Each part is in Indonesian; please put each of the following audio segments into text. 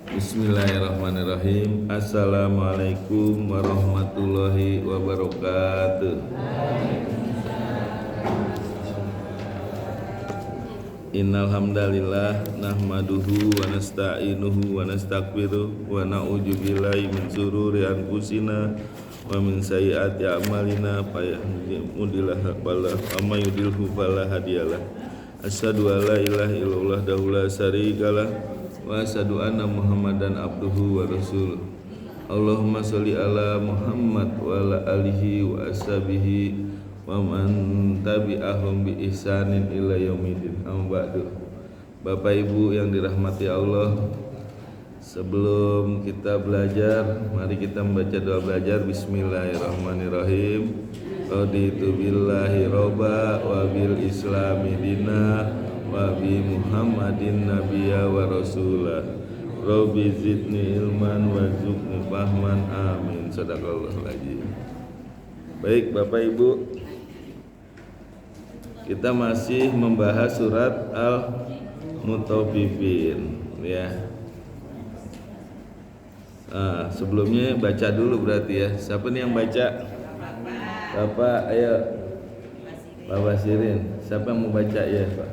Bismillahirrahmanirrahim. Assalamualaikum warahmatullahi wabarakatuh. Innal hamdalillah nahmaduhu wa nasta'inuhu wa nastaghfiruh wa na'udzu billahi min shururi anfusina wa min sayyiati a'malina fayahdihillahu fala hadiyalah. Asyhadu an la ilaha illallah wahdahu la syarikalah wa asyhadu anna Muhammadan abduhu wa rasuluh. Allahumma sholli ala Muhammad wa ala alihi wa ashabihi wa man tabi'ahum bi ihsanin ila yaumidin. Amma ba'du. Bapak Ibu yang dirahmati Allah, sebelum kita belajar, mari kita membaca doa belajar. Bismillahirrahmanirrahim. Raditu billahi robba wa bil islami dina wa bi Muhammadin nabiyya wa rasulah. Rabbi zidni ilman wa zidni fahman. Amin. Shadaqallahul azim. Baik Bapak Ibu, kita masih membahas surat Al-Mutaffifin ya. Sebelumnya baca dulu berarti ya. Siapa nih yang baca? Bapak, ayo. Bapak Sirin. Siapa yang mau baca ya, Pak?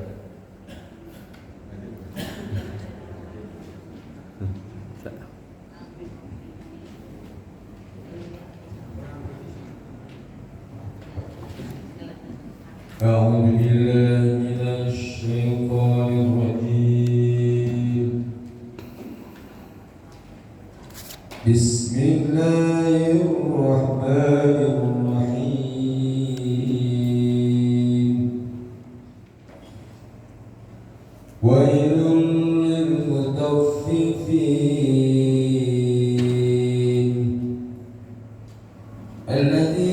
أعوذ بالله من الشيطان الرجيم. بسم الله الرحمن الرحيم. ويل للمطففين الذين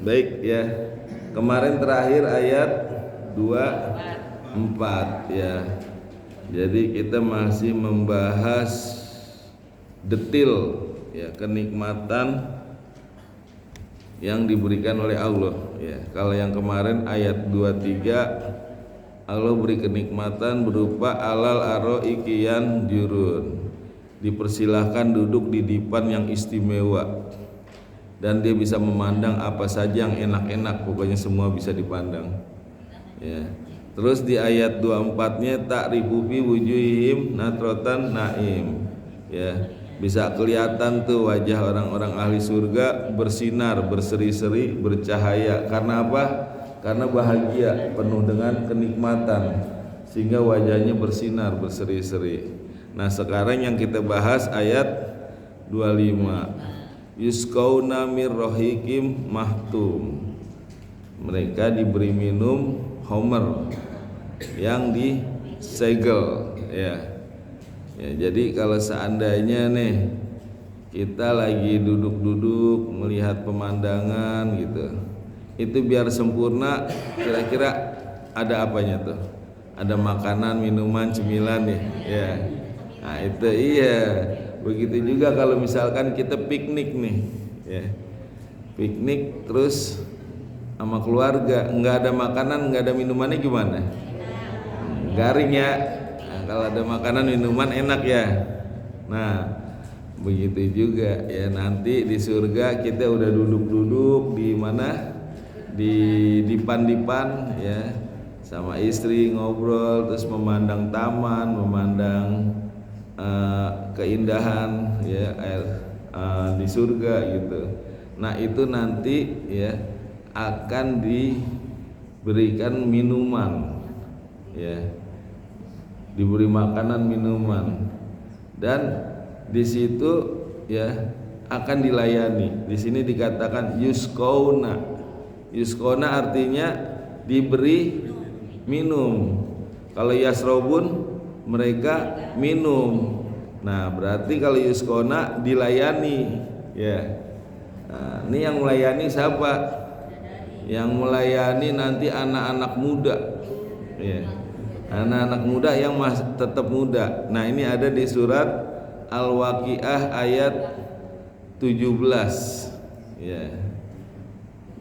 Baik ya. Kemarin terakhir ayat 24 ya. Jadi kita masih membahas detil ya kenikmatan yang diberikan oleh Allah ya. Kalau yang kemarin ayat 23, Allah beri kenikmatan berupa alal aroikiyan jurun, dipersilahkan duduk di dipan yang istimewa dan dia bisa memandang apa saja yang enak-enak, pokoknya semua bisa dipandang ya. Terus di ayat 24-nya ta'rifu fi wujuhihim natrotan naim ya, bisa kelihatan tuh wajah orang-orang ahli surga bersinar, berseri-seri, bercahaya. Karena apa? Karena bahagia, penuh dengan kenikmatan, sehingga wajahnya bersinar, berseri-seri. Nah sekarang yang kita bahas ayat 25. Yusqauna mir rahiqim mahtum, mereka diberi minum homer yang disegel ya. Jadi kalau seandainya nih kita lagi duduk-duduk melihat pemandangan gitu, itu biar sempurna kira-kira ada apanya tuh? Ada makanan, minuman, cemilan nih ya. Nah itu iya. Begitu juga kalau misalkan kita piknik nih ya. Piknik terus sama keluarga, nggak ada makanan, nggak ada minumannya gimana? Garing ya. Nah, kalau ada makanan minuman enak ya. Nah begitu juga ya, nanti di surga kita udah duduk-duduk di mana? Di dipan-dipan ya, sama istri ngobrol, terus memandang taman, memandang keindahan ya di surga gitu. Nah itu nanti ya akan diberikan minuman ya, diberi makanan, minuman, dan di situ ya akan dilayani. Di sini dikatakan yusqauna. Yusqauna artinya diberi minum. Kalau yasrobun mereka minum Nah, berarti kalau yuskona dilayani, ya. Nah, ini yang melayani siapa? Yang melayani nanti anak-anak muda, ya. Anak-anak muda yang masih tetap muda. Nah, ini ada di surat Al-Waqiah ayat 17, ya.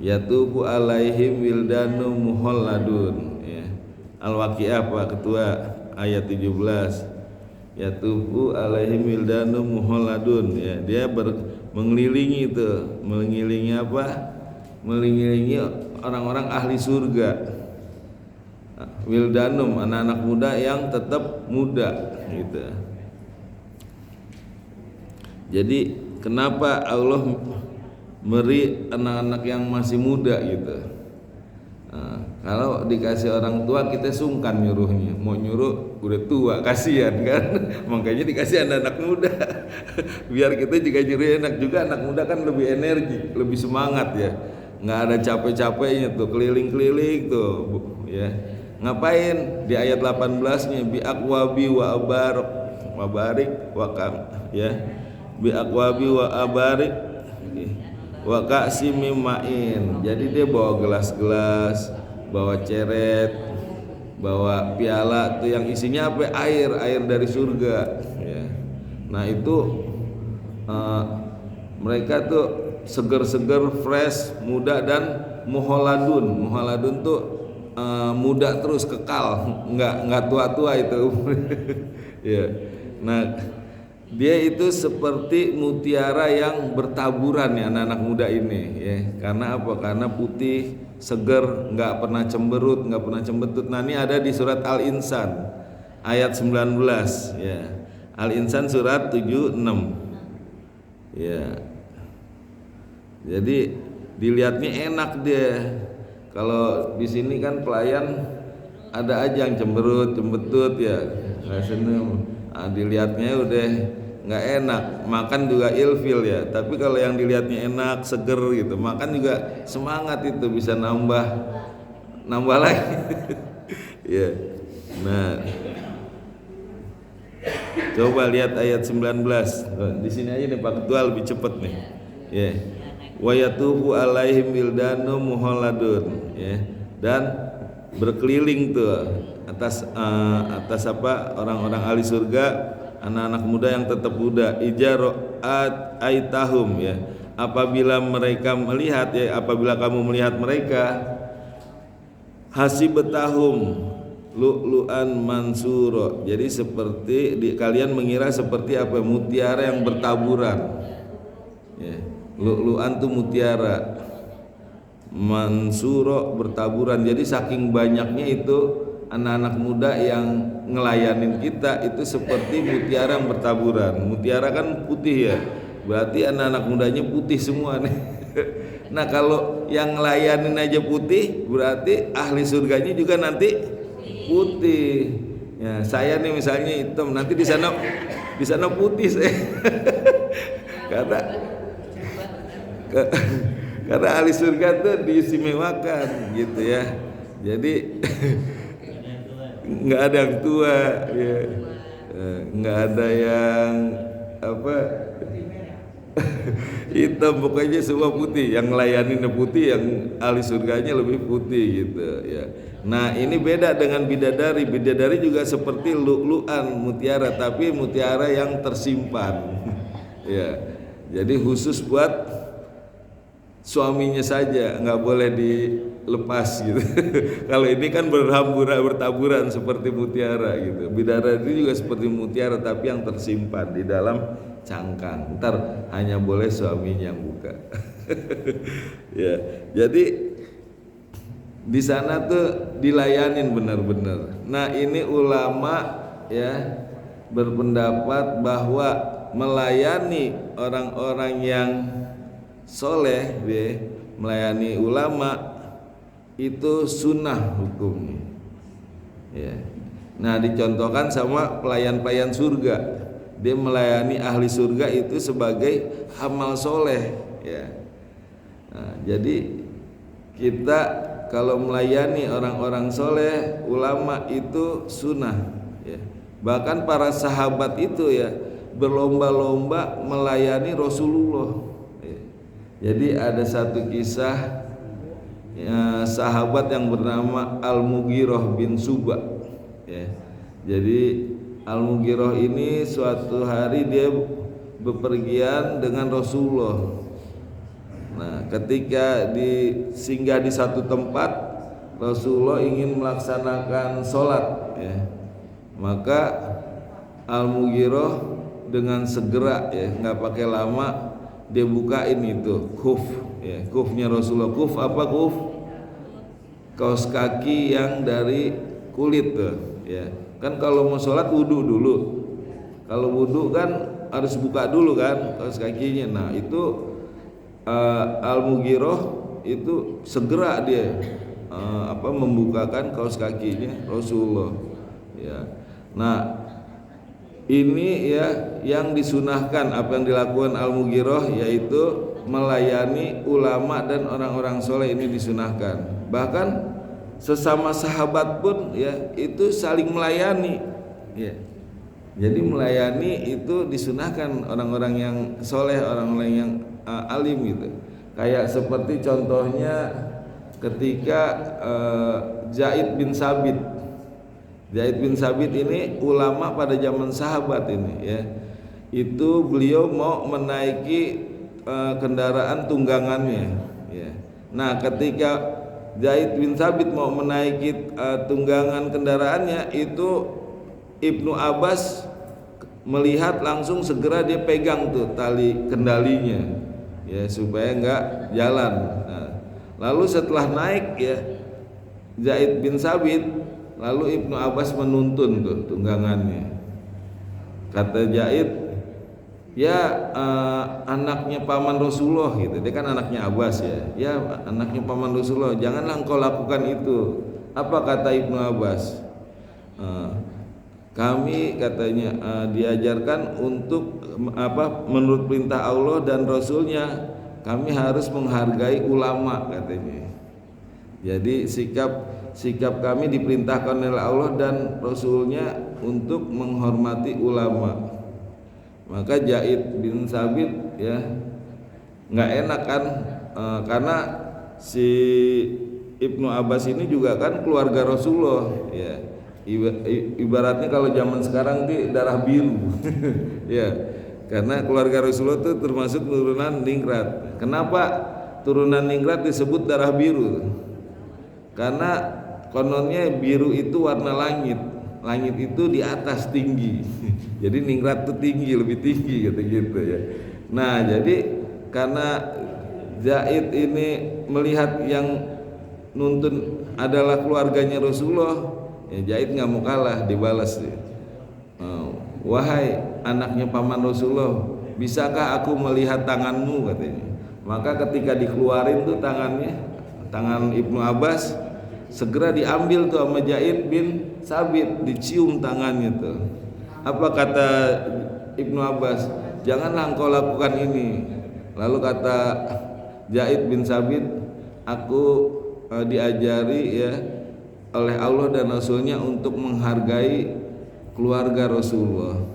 Yatubu alaihim wildanu muhalladun, ya. Al-Waqiah Pak Ketua ayat 17. Yatubu alaihim wildanu muhalladun, ya. Dia mengelilingi itu, mengelilingi apa? Mengelilingi orang-orang ahli surga. Wildanum, anak-anak muda yang tetap muda, gitu. Jadi kenapa Allah beri anak-anak yang masih muda gitu? Nah, kalau dikasih orang tua kita sungkan nyuruhnya, mau nyuruh udah tua kasihan kan, makanya dikasih anak-anak muda biar kita juga nyuruh enak juga. Anak muda kan lebih energi, lebih semangat ya, nggak ada capek-capeknya tuh keliling-keliling tuh, ya. Ngapain di ayat 18-nya bi aqwabi wa abarik wa barik wa kam, ya, bi aqwabi wa abarik wa ka'simim ma'in. Jadi dia bawa gelas-gelas, bawa ceret, bawa piala tuh yang isinya apa? Air dari surga, ya. Nah itu mereka tuh seger-seger, fresh, muda dan muhaladun. Muhaladun tuh muda terus kekal, nggak tua-tua itu. Ya. Nah, dia itu seperti mutiara yang bertaburan ya anak-anak muda ini, ya. Karena apa? Karena putih, seger, nggak pernah cemberut, nggak pernah cembetut. Nah, ini ada di surat Al-Insan ayat 19, ya. Al-Insan surat 76. Ya. Jadi dilihatnya enak dia. Kalau di sini kan pelayan ada aja yang cemberut, cembetut ya, nggak seneng. Nah, dilihatnya udah nggak enak, makan juga ilfil ya. Tapi kalau yang dilihatnya enak, seger gitu, makan juga semangat, itu bisa nambah lagi. Ya. Nah, coba lihat ayat 19. Di sini aja nih Pak Ketua lebih cepet nih. Ya. Wa yatubu alaihim wildanu muhalladun, ya. Dan berkeliling tuh atas apa orang-orang ahli surga, anak-anak muda yang tetap muda. Ijaroat aitahum, ya. Apabila mereka melihat, ya, apabila kamu melihat mereka, hasibtahum lu'lu'an mansuro. Jadi seperti kalian mengira seperti apa? Mutiara yang bertaburan, ya. Lu'lu'an tuh mutiara, mansuro bertaburan. Jadi saking banyaknya itu anak-anak muda yang ngelayanin kita itu seperti mutiara yang bertaburan. Mutiara kan putih ya, berarti anak-anak mudanya putih semua nih. Nah kalau yang ngelayanin aja putih, berarti ahli surganya juga nanti putih. Ya, saya nih misalnya hitam, nanti di sana putih saya. Karena ahli surga tuh diistimewakan gitu ya. Jadi nggak ada yang tua, ya. Nggak ada yang apa hitam, pokoknya semua putih. Yang ngelayanin putih, yang ahli surganya lebih putih gitu ya. Nah ini beda dengan bidadari. Bidadari juga seperti lu'lu'an, mutiara, tapi mutiara yang tersimpan. Ya, jadi khusus buat suaminya saja, nggak boleh dilepas gitu. Kalau ini kan bertaburan seperti mutiara gitu. Bidadari itu juga seperti mutiara tapi yang tersimpan di dalam cangkang. Ntar hanya boleh suaminya yang buka. Ya, jadi di sana tuh dilayanin benar-benar. Nah ini ulama ya berpendapat bahwa melayani orang-orang yang soleh, melayani ulama itu sunnah hukumnya, ya. Nah dicontohkan sama pelayan-pelayan surga, dia melayani ahli surga itu sebagai amal soleh, ya. Nah, jadi kita kalau melayani orang-orang soleh, ulama itu sunnah, ya. Bahkan para sahabat itu ya berlomba-lomba melayani Rasulullah. Jadi ada satu kisah sahabat yang bernama Al-Mughirah bin Subah. Jadi Al-Mughirah ini suatu hari dia bepergian dengan Rasulullah. Nah, ketika singgah di satu tempat, Rasulullah ingin melaksanakan sholat, maka Al-Mughirah dengan segera, nggak pakai lama, dia bukain itu khufnya Rasulullah. Khuf apa khuf? Kaos kaki yang dari kulit tuh, kan kalau mau sholat wudhu dulu. Kalau wudhu kan harus buka dulu kan kaos kakinya. Nah itu Al-Mughirah itu segera dia membukakan kaos kakinya Rasulullah. Nah ini yang disunahkan, apa yang dilakukan Al-Mughirah yaitu melayani ulama dan orang-orang soleh, ini disunahkan. Bahkan sesama sahabat pun itu saling melayani. Jadi melayani itu disunahkan orang-orang yang soleh, orang-orang yang alim gitu. Kayak seperti contohnya ketika Zaid bin Sabit. Zaid bin Sabit ini ulama pada zaman sahabat ini, itu beliau mau menaiki kendaraan tunggangannya. Nah ketika Zaid bin Sabit mau menaiki tunggangan kendaraannya, itu Ibnu Abbas melihat langsung segera dia pegang tuh tali kendalinya, supaya enggak jalan. Nah, lalu setelah naik Zaid bin Sabit, lalu Ibnu Abbas menuntun tuh tunggangannya. Kata Zaid, anaknya paman Rasulullah gitu. Dia kan anaknya Abbas anaknya paman Rasulullah. Janganlah engkau lakukan itu. Apa kata Ibnu Abbas? Kami katanya diajarkan untuk menurut perintah Allah dan Rasulnya, kami harus menghargai ulama katanya. Jadi sikap kami diperintahkan oleh Allah dan Rasulnya untuk menghormati ulama. Maka Zaid bin Sabit nggak enak kan, karena si Ibnu Abbas ini juga kan keluarga Rasulullah, ibaratnya kalau zaman sekarang di darah biru. Karena keluarga Rasulullah itu termasuk turunan ningrat. Kenapa turunan ningrat disebut darah biru? Karena kononnya biru itu warna langit. Langit itu di atas tinggi. Jadi ningrat itu tinggi, lebih tinggi gitu ya. Nah, jadi karena Zaid ini melihat yang nuntun adalah keluarganya Rasulullah, Zaid nggak mau kalah, dibalas. Wahai anaknya paman Rasulullah, bisakah aku melihat tanganmu katanya. Maka ketika dikeluarin tuh tangan Ibnu Abbas, segera diambil tuh sama Zaid bin Sabit, dicium tangannya tuh. Apa kata Ibnu Abbas? Janganlah engkau lakukan ini. Lalu kata Zaid bin Sabit, aku diajari oleh Allah dan Rasulnya untuk menghargai keluarga Rasulullah.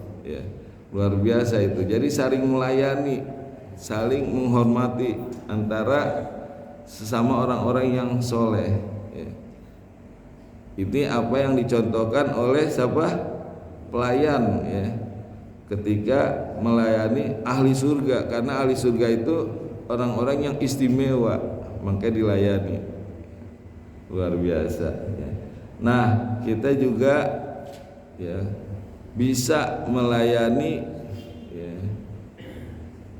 Luar biasa itu. Jadi saling melayani, saling menghormati antara sesama orang-orang yang soleh. Ini apa yang dicontohkan oleh siapa? Pelayan ketika melayani ahli surga, karena ahli surga itu orang-orang yang istimewa, maka dilayani. Luar biasa. Nah, kita juga bisa melayani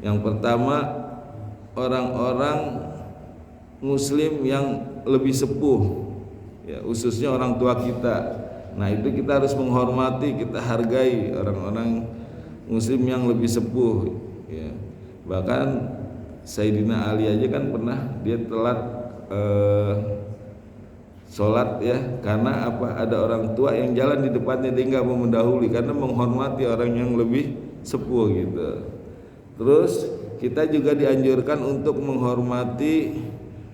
yang pertama orang-orang muslim yang lebih sepuh, khususnya orang tua kita. Nah itu kita harus menghormati, kita hargai orang-orang muslim yang lebih sepuh. Bahkan Sayyidina Ali aja kan pernah dia telat sholat karena ada orang tua yang jalan di depannya, dia nggak mau mendahului karena menghormati orang yang lebih sepuh gitu. Terus kita juga dianjurkan untuk menghormati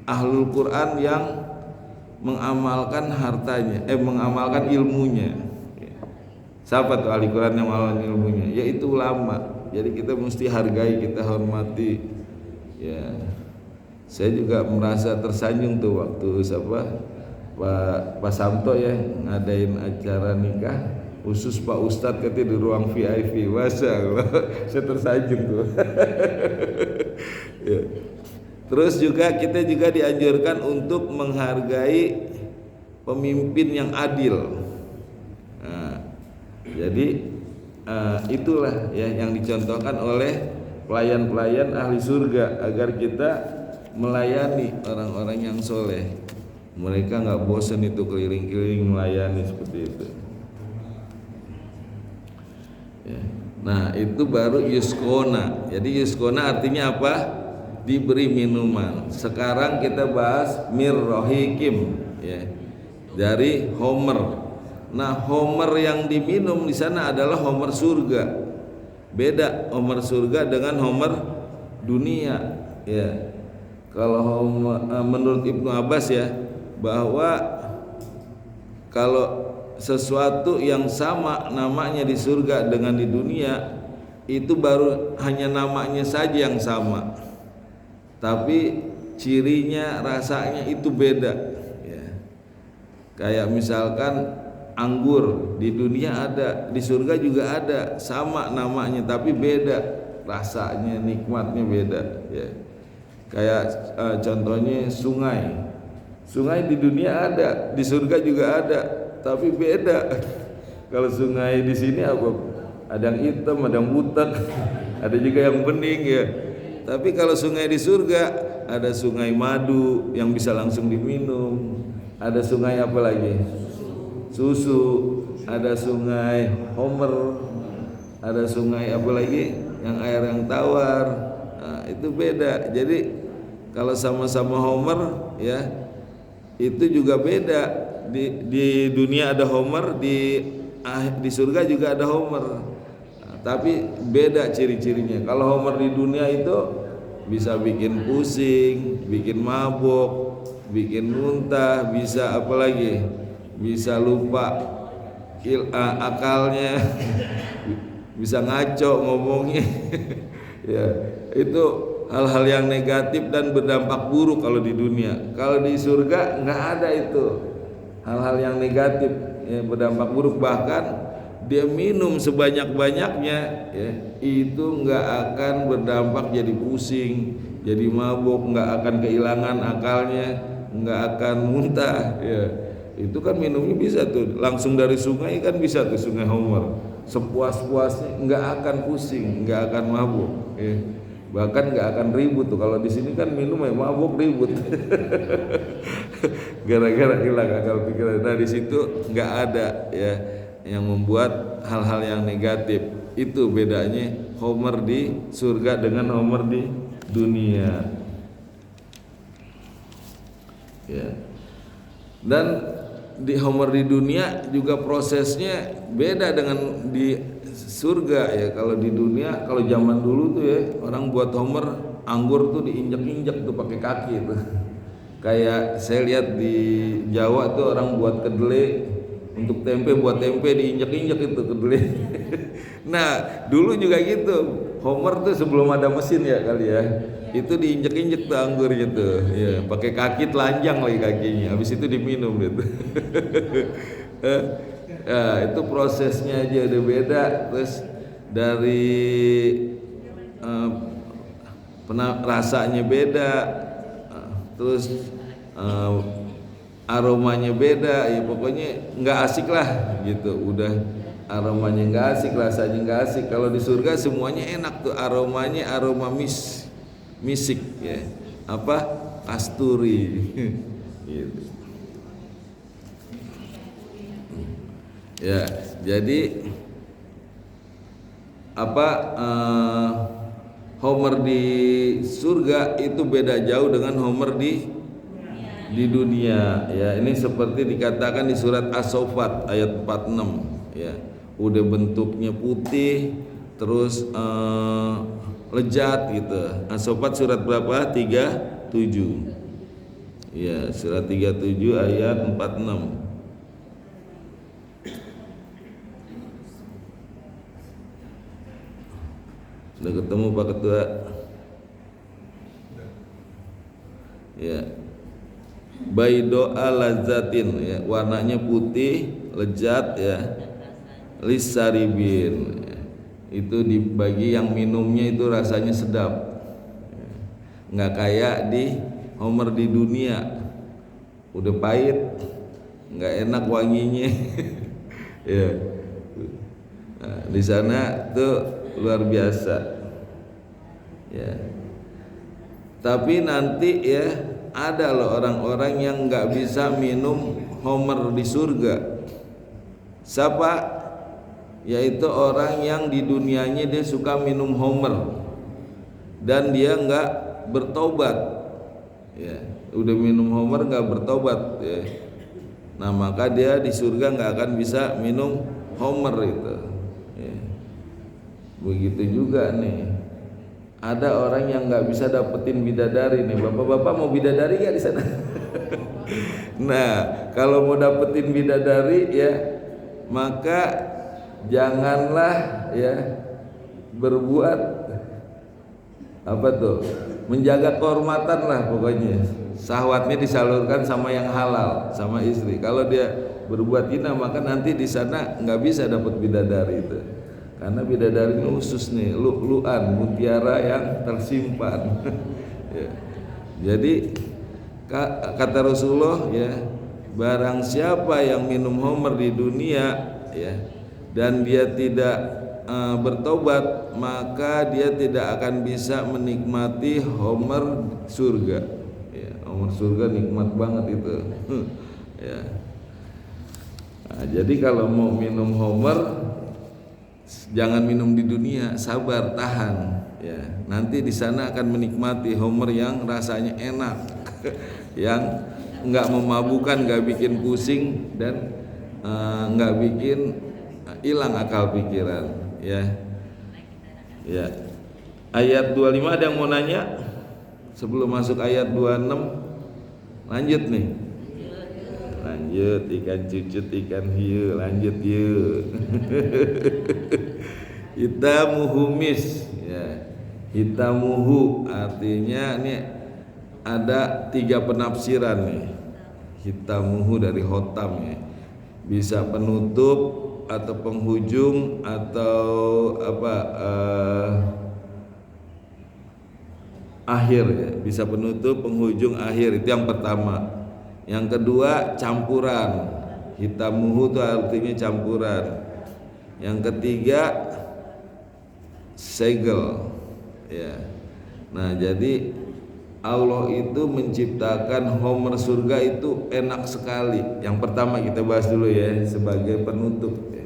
ahlul Quran yang mengamalkan hartanya, mengamalkan ilmunya. Siapa tuh ahli Quran yang malah ilmunya? Yaitu ulama. Jadi kita mesti hargai, kita hormati. Ya, saya juga merasa tersanjung tuh waktu Pak Samto ya ngadain acara nikah khusus Pak Ustadz katanya di ruang VIP. Masya Allah, saya tersanjung tuh. Ya. Terus juga kita juga dianjurkan untuk menghargai pemimpin yang adil. Nah, jadi itulah ya yang dicontohkan oleh pelayan-pelayan ahli surga agar kita melayani orang-orang yang soleh. Mereka nggak bosan itu keliling-keliling melayani seperti itu. Ya. Nah itu baru yuskona. Jadi yuskona artinya apa? Diberi minuman. Sekarang kita bahas mirrohikim ya, dari homer. Nah homer yang diminum di sana adalah homer surga. Beda homer surga dengan homer dunia ya. Kalau menurut Ibnu Abbas ya, bahwa kalau sesuatu yang sama namanya di surga dengan di dunia itu baru hanya namanya saja yang sama, tapi cirinya rasanya itu beda ya. Kayak misalkan anggur di dunia ada, di surga juga ada, sama namanya tapi beda rasanya, nikmatnya beda ya. Kayak contohnya sungai di dunia ada, di surga juga ada, tapi beda. Kalau sungai di sini apa? Ada yang hitam, ada yang butek, ada juga yang bening ya. Tapi kalau sungai di surga ada sungai madu yang bisa langsung diminum, ada sungai apa lagi? Susu, ada sungai homer, ada sungai apa lagi? Yang air yang tawar. Nah, itu beda. Jadi kalau sama-sama homer ya itu juga beda. Di dunia ada homer, di surga juga ada homer. Nah, tapi beda ciri-cirinya. Kalau homer di dunia itu bisa bikin pusing, bikin mabuk, bikin muntah, bisa apa lagi? Bisa lupa akalnya, bisa ngaco ngomongnya. Ya, itu hal-hal yang negatif dan berdampak buruk kalau di dunia. Kalau di surga nggak ada itu hal-hal yang negatif ya, berdampak buruk. Bahkan dia minum sebanyak-banyaknya ya, itu nggak akan berdampak jadi pusing, jadi mabuk, nggak akan kehilangan akalnya, nggak akan muntah ya. Itu kan minumnya bisa tuh langsung dari sungai, kan bisa tuh sungai Homer, sepuas-puasnya, nggak akan pusing, nggak akan mabuk ya. Bahkan nggak akan ribut tuh. Kalau di sini kan minum ya mabuk ribut gara-gara hilang akal pikiran. Nah di situ nggak ada ya yang membuat hal-hal yang negatif. Itu bedanya Homer di surga dengan Homer di dunia ya. Dan di Homer di dunia juga prosesnya beda dengan di surga ya. Kalau di dunia, kalau zaman dulu tuh ya orang buat homer anggur tuh diinjak-injak tuh pakai kaki tuh. Kayak saya lihat di Jawa tuh orang buat kedelai untuk tempe, buat tempe diinjak-injak itu kedelai. Nah dulu juga gitu, homer tuh sebelum ada mesin ya kali ya, itu diinjak-injak tuh anggurnya tuh ya, pakai kaki telanjang lagi kakinya, habis itu diminum gitu. Nah, itu prosesnya aja udah beda. Terus dari rasanya beda, terus aromanya beda ya, pokoknya nggak asik lah gitu. Udah aromanya nggak asik, rasanya nggak asik. Kalau di surga semuanya enak tuh, aromanya aroma misik ya, apa kasturi gitu. Ya, jadi apa Homer di surga itu beda jauh dengan Homer di dunia ya. Ini seperti dikatakan di surat As-Saffat ayat 46 ya. Udah bentuknya putih terus lezat gitu. As-Saffat surat berapa? 37. Ya, surat 37 ayat 46. Udah ketemu Pak Ketua? Ya. Baidoa lazatin ya, warnanya putih, lezat ya. Lisaribin. Itu dibagi yang minumnya itu rasanya sedap. Nggak kayak di Homer di dunia. Udah pahit, nggak enak wanginya. Ya. Nah, di sana tuh luar biasa. Ya. Tapi nanti ya ada loh orang-orang yang nggak bisa minum Homer di surga. Siapa? Yaitu orang yang di dunianya dia suka minum Homer dan dia nggak bertobat. Ya, udah minum Homer nggak bertobat. Ya. Nah maka dia di surga nggak akan bisa minum Homer itu. Ya. Begitu juga nih. Ada orang yang nggak bisa dapetin bidadari nih. Bapak-bapak mau bidadari nggak di sana? Nah, kalau mau dapetin bidadari ya, maka janganlah ya berbuat apa tuh? Menjaga kehormatan lah pokoknya. Syahwatnya disalurkan sama yang halal, sama istri. Kalau dia berbuat zina maka nanti di sana nggak bisa dapat bidadari itu. Karena bidadari ini khusus nih, lu'lu'an, mutiara yang tersimpan. Ya. Jadi kata Rasulullah ya, barang siapa yang minum Homer di dunia ya dan dia tidak bertobat, maka dia tidak akan bisa menikmati Homer surga. Ya, Homer surga nikmat banget itu. Ya. Nah, jadi kalau mau minum Homer jangan minum di dunia, sabar, tahan ya. Nanti di sana akan menikmati Homer yang rasanya enak, yang enggak memabukkan, enggak bikin pusing dan enggak bikin hilang akal pikiran ya. Ya. Ayat 25 ada yang mau nanya? Sebelum masuk ayat 26 lanjut nih. Lanjut ikan cucut ikan hiu, lanjut yuk. Hitamuhu mis ya. Hitamuhu artinya ini ada 3 penafsiran nih. Hitamuhu dari hotam ya. Bisa penutup atau penghujung atau apa akhir ya. Bisa penutup, penghujung, akhir itu yang pertama. Yang kedua campuran, hitamuhu itu artinya campuran. Yang ketiga segel ya. Nah jadi Allah itu menciptakan Homer surga itu enak sekali. Yang pertama kita bahas dulu ya sebagai penutup ya.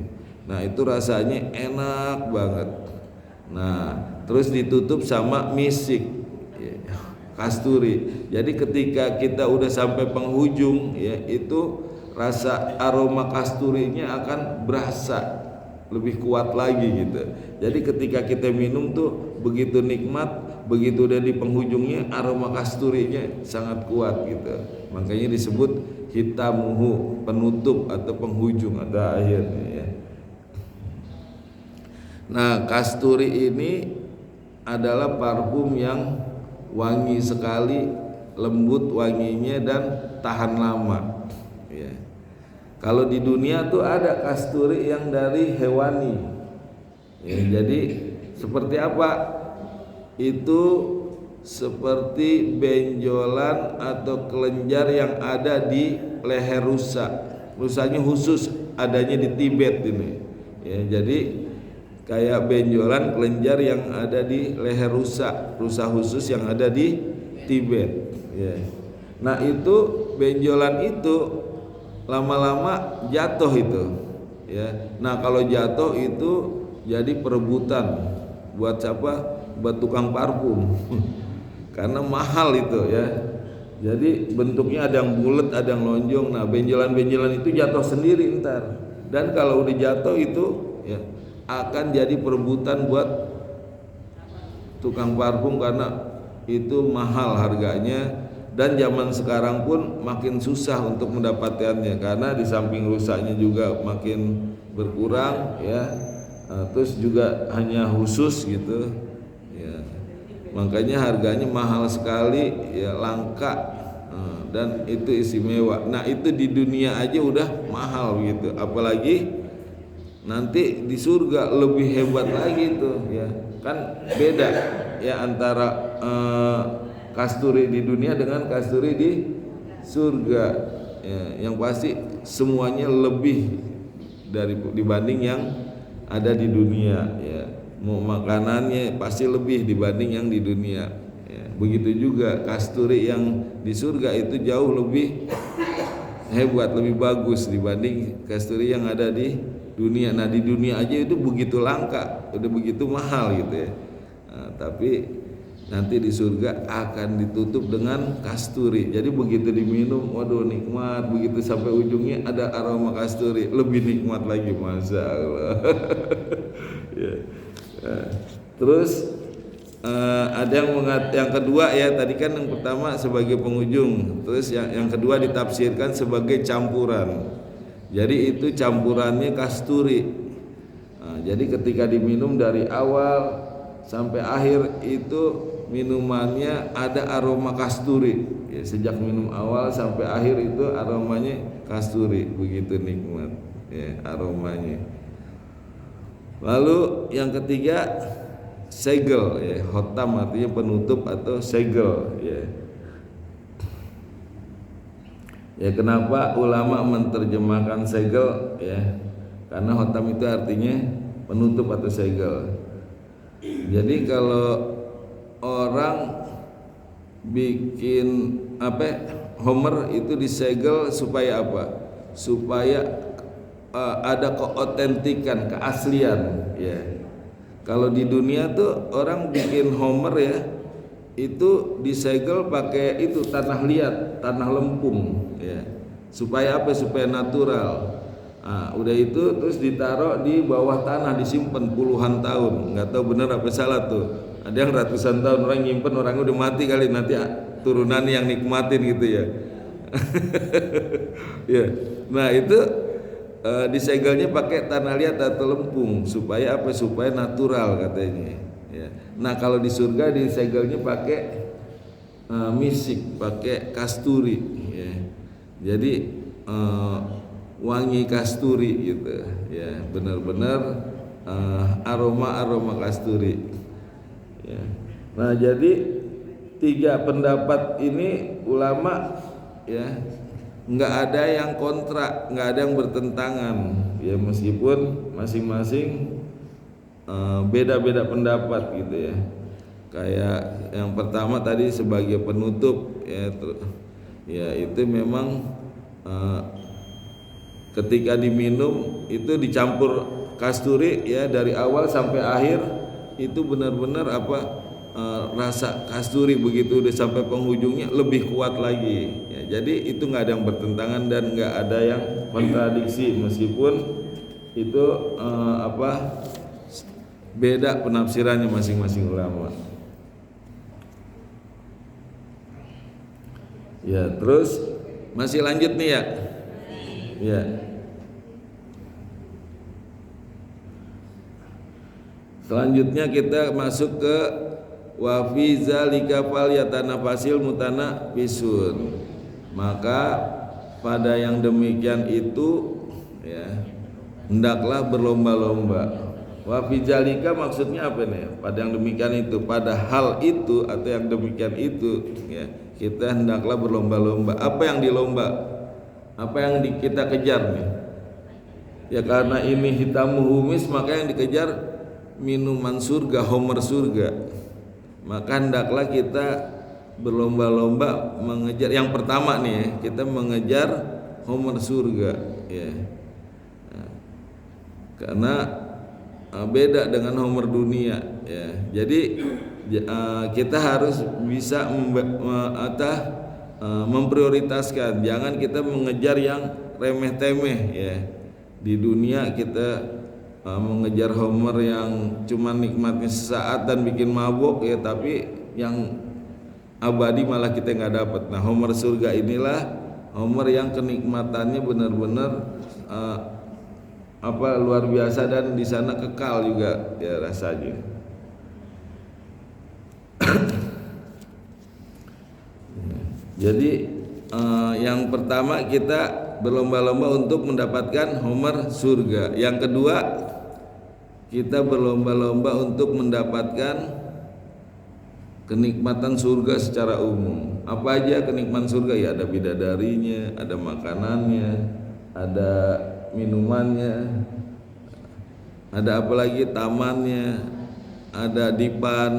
Nah itu rasanya enak banget. Nah terus ditutup sama misik ya, kasturi. Jadi ketika kita udah sampai penghujung ya, itu rasa aroma kasturinya akan berasa lebih kuat lagi gitu. Jadi ketika kita minum tuh begitu nikmat, begitu udah di penghujungnya aroma kasturinya sangat kuat gitu. Makanya disebut hitamuhu, penutup atau penghujung atau akhirnya ya. Nah, kasturi ini adalah parfum yang wangi sekali, lembut wanginya dan tahan lama ya. Kalau di dunia tuh ada kasturi yang dari hewani ya, jadi seperti apa? Itu seperti benjolan atau kelenjar yang ada di leher rusa. Rusanya khusus adanya di Tibet ini ya, jadi kayak benjolan kelenjar yang ada di leher rusa khusus yang ada di Tibet ya. Nah itu benjolan itu lama-lama jatuh itu ya. Nah kalau jatuh itu jadi perebutan buat siapa? Buat tukang parfum. Karena mahal itu ya. Jadi bentuknya ada yang bulat, ada yang lonjong. Nah benjolan-benjolan itu jatuh sendiri ntar. Dan kalau udah jatuh itu ya akan jadi perebutan buat tukang parfum karena itu mahal harganya. Dan zaman sekarang pun makin susah untuk mendapatkannya karena di samping rusaknya juga makin berkurang ya. Terus juga hanya khusus gitu makanya harganya mahal sekali ya, langka. Dan itu istimewa. Nah itu di dunia aja udah mahal gitu, apalagi nanti di surga lebih hebat lagi tuh ya. Kan beda ya antara kasturi di dunia dengan kasturi di surga ya. Yang pasti semuanya lebih dari dibanding yang ada di dunia ya. Mau makanannya pasti lebih dibanding yang di dunia. Begitu juga kasturi yang di surga itu jauh lebih hebat, lebih bagus dibanding kasturi yang ada di dunia. Nah di dunia aja itu begitu langka, udah begitu mahal gitu ya. Tapi nanti di surga akan ditutup dengan kasturi. Jadi begitu diminum, waduh nikmat. Begitu sampai ujungnya ada aroma kasturi, lebih nikmat lagi, masya Allah. Ya. Terus ada yang kedua ya, tadi kan yang pertama sebagai penghujung, terus yang kedua ditafsirkan sebagai campuran. Jadi itu campurannya kasturi. Jadi ketika diminum dari awal sampai akhir itu minumannya ada aroma kasturi. Ya, sejak minum awal sampai akhir itu aromanya kasturi, begitu nikmat ya aromanya. Lalu yang ketiga segel ya, khotam artinya penutup atau segel ya. Ya kenapa ulama menerjemahkan segel ya? Karena khotam itu artinya penutup atau segel. Jadi kalau orang bikin Homer itu disegel supaya apa? Supaya ada keotentikan, keaslian ya. Kalau di dunia tuh orang bikin Homer ya, itu disegel pakai itu tanah liat, tanah lempung ya. Supaya apa? Supaya natural. Udah itu terus ditaruh di bawah tanah, disimpan puluhan tahun. Nggak tahu benar apa salah tuh. Ada yang ratusan tahun orang nyimpen, orang udah mati kali, nanti turunan yang nikmatin gitu ya. Ya. Nah itu disegelnya pakai tanah liat atau lempung supaya apa? Supaya natural katanya ya. Nah kalau di surga disegelnya pakai misik, pakai kasturi ya. Jadi wangi kasturi gitu ya, benar-benar aroma kasturi ya. Nah jadi tiga pendapat ini ulama ya, nggak ada yang kontra, nggak ada yang bertentangan ya, meskipun masing-masing beda-beda pendapat gitu ya. Kayak yang pertama tadi sebagai penutup ya, ya itu memang ketika diminum itu dicampur kasturi ya, dari awal sampai akhir itu benar-benar rasa kasturi begitu udah sampai penghujungnya lebih kuat lagi ya. Jadi itu nggak ada yang bertentangan dan nggak ada yang kontradiksi, meskipun itu beda penafsirannya masing-masing ulama ya. Terus masih lanjut nih ya ya. Selanjutnya kita masuk ke wa fi zalika falyatanafasil mutanafisun. Maka pada yang demikian itu ya, hendaklah berlomba-lomba. Wa fi zalika maksudnya apa nih? Pada yang demikian itu, pada hal itu atau yang demikian itu ya, kita hendaklah berlomba-lomba. Apa yang dilomba? Apa yang kita kejar nih? Ya karena ini hitamu humis, maka yang dikejar minuman surga, Homer surga. Maka hendaklah kita berlomba-lomba mengejar. Yang pertama nih, kita mengejar Homer surga ya. Nah, karena beda dengan Homer dunia ya. Jadi kita harus bisa memprioritaskan. Jangan kita mengejar yang remeh-temeh ya. Di dunia kita mengejar Homer yang cuma nikmatnya sesaat dan bikin mabuk ya, tapi yang abadi malah kita nggak dapat. Nah Homer surga inilah Homer yang kenikmatannya benar-benar luar biasa dan di sana kekal juga ya rasanya. Jadi yang pertama kita berlomba-lomba untuk mendapatkan homer surga. Yang kedua kita berlomba-lomba untuk mendapatkan kenikmatan surga secara umum. Apa aja kenikmatan surga? Ya ada bidadarinya, ada makanannya, ada minumannya, ada apa lagi, tamannya, ada dipan,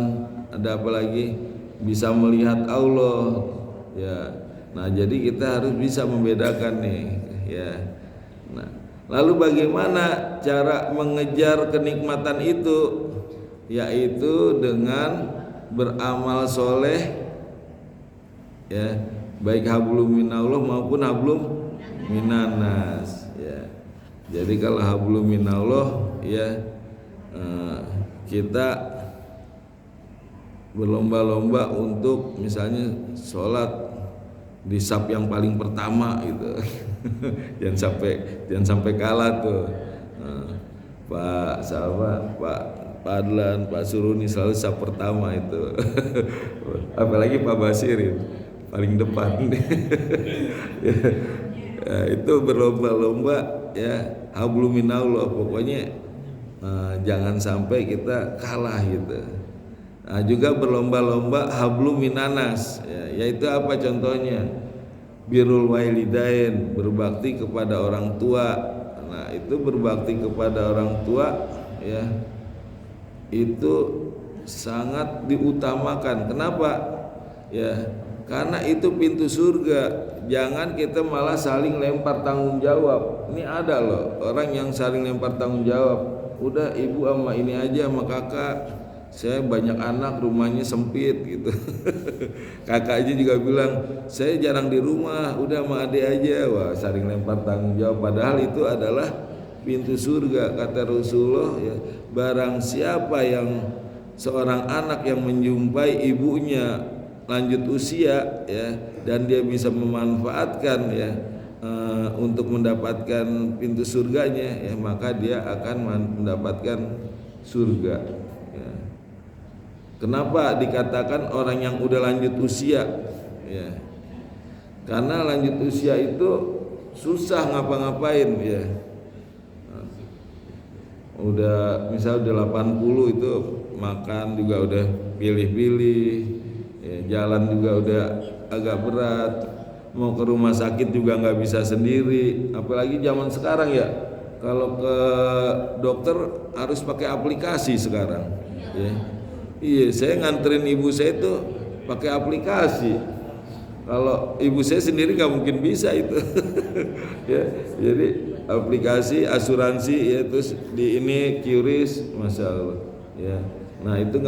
ada apa lagi, bisa melihat Allah. Ya, nah jadi kita harus bisa membedakan nih, ya. Nah, lalu bagaimana cara mengejar kenikmatan itu? Yaitu dengan beramal soleh, ya, baik hablum minallah maupun hablum minanas, ya. Jadi kalau hablum minallah, ya, kita berlomba-lomba untuk misalnya sholat di saf yang paling pertama gitu. jangan sampai kalah tuh. Pak sahabat, Pak Padlan, Pak Suruni selalu saf pertama itu. Apalagi Pak Basirin paling depan. Ya, itu berlomba-lomba, ya, hablum minallah, pokoknya jangan sampai kita kalah gitu. Nah, juga berlomba-lomba hablum minanas, ya, yaitu apa contohnya? Birrul walidain, berbakti kepada orang tua. Nah, itu berbakti kepada orang tua, ya, itu sangat diutamakan. Kenapa? Ya, karena itu pintu surga. Jangan kita malah saling lempar tanggung jawab. Ini ada loh orang yang saling lempar tanggung jawab. Udah ibu sama ini aja sama kakak, saya banyak anak, rumahnya sempit gitu. Kakak aja juga bilang saya jarang di rumah, udah sama adik aja. Wah, saling lempar tanggung jawab. Padahal itu adalah pintu surga. Kata Rasulullah, ya, barang siapa yang seorang anak yang menjumpai ibunya lanjut usia, ya, dan dia bisa memanfaatkan, ya, untuk mendapatkan pintu surganya, ya, maka dia akan mendapatkan surga, ya. Kenapa dikatakan orang yang udah lanjut usia? Ya, karena lanjut usia itu susah ngapa-ngapain, ya. Udah misal udah 80 itu makan juga udah pilih-pilih, ya, jalan juga udah agak berat, mau ke rumah sakit juga nggak bisa sendiri. Apalagi zaman sekarang, ya, kalau ke dokter harus pakai aplikasi sekarang, ya. Iya, saya nganterin ibu saya itu pakai aplikasi. Kalau ibu saya sendiri nggak mungkin bisa itu. Ya, jadi aplikasi asuransi, ya, terus di ini QRIS, masya Allah, ya. Nah itu